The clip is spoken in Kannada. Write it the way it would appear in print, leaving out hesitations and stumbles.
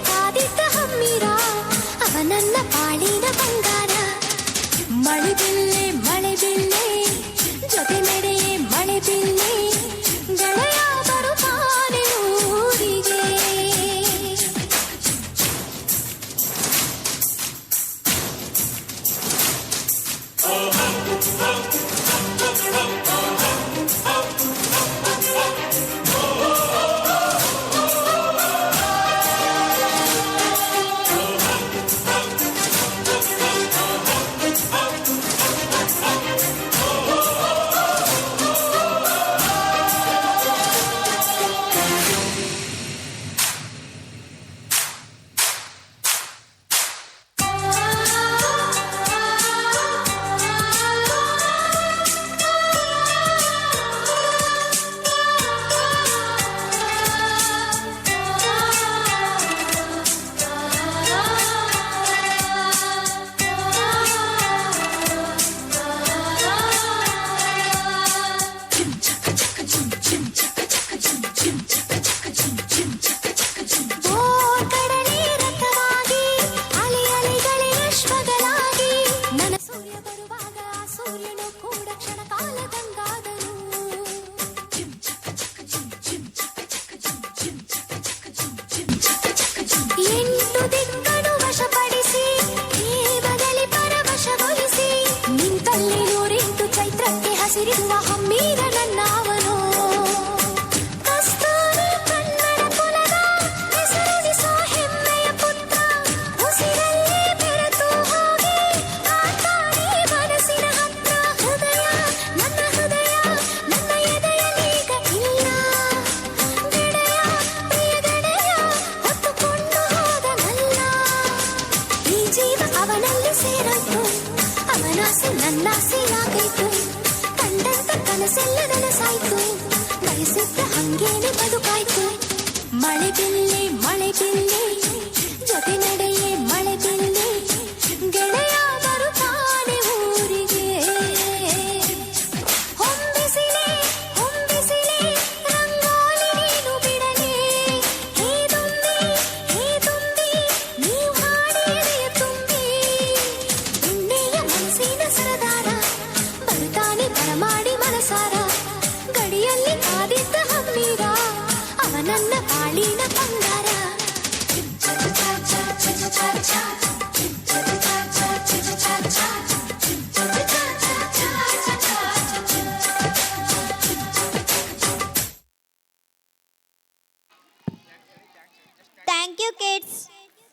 ಕಾದಿದ್ದ ಹಮ್ಮಿರ ಅವ ನನ್ನ ಬಾಳಿನ ಬಂಗಾರ. ಮಳೆ ಬಿಲ್ಲೆ ಮಳೆ ಬಿಲ್ಲೆ ಜೊತೆ ನಡೆಯೇ ಮಳೆ ಬಿಲ್ಲೆ ಗೆಳೆಯ ಬರುತ್ತಾನೆ ಊರಿಗೆ. ಹಸಿರಿರುವ ಹಮ್ಮೀರ ನನ್ನವನು ಕಸ್ತೂರಿ ಕನ್ನಡ ಕುಲದ ಹೆಸರಿಸೋ ಹೆಮ್ಮೆಯ ಪುತ್ರ. ಉಸಿರಲ್ಲಿ ಬೆರೆತು ಹೋಗಿ ಆಟಾಡಿ ಮನಸ್ಸಿನ ಹತ್ರ. ಹೃದಯ ನನ್ನ ಎದೆಯಲೀಗ ಇಲ್ಲ. ಗೆಳೆಯ ಪ್ರಿಯ ಗೆಳೆಯ ಹೊತ್ತುಕೊಂಡು ಹೋದನಲ್ಲ. ಈ ಜೀವ ಅವನಲ್ಲಿ ಸೇರತ್ತು, ಅವನಾಸೆ ನನ್ನಾಸೆಯಾಗೈತು. ಕನಸೆಲ್ಲ ನನಸಾಯ್ತು, ಬಯಸಿದ್ದ ಹಂಗೇನೆ ಬದುಕಾಯ್ತು. ಮಳೆ ಬಿಲ್ಲೆ ಮಳೆ ಬಿಲ್ಲೆ ಜೊತೆ ನಡೆಯೇ ಮಳೆ ಬಿಲ್ಲೆ ಗೆಳೆಯ ಬರುತ್ತಾನೆ ಊರಿಗೆ. ಹೊಂಬಿಸಿಲೆ ಹೊಂಬಿಸಿಲೆ ರಂಗೋಲಿ ನೀನು ಬಿಡಲೇ. ಹೇ ತುಂಬಿ ನೀವು ಹಾಡಿದೆ ತುಂಬಿ. ಬೆಣ್ಣೆಯ ಮನಸ್ಸಿನ ಸರದಾರ ಬರುತ್ತಾನೆ ಬರಮಾಡಿ ಮನಸಾರ. ಗಡಿಯಲ್ಲಿ ಕಾದಿದ್ದ ಹಮ್ಮಿರ ಅವ ನನ್ನ ಬಾಳಿನ ಬಂಗಾರ. Thank you, kids.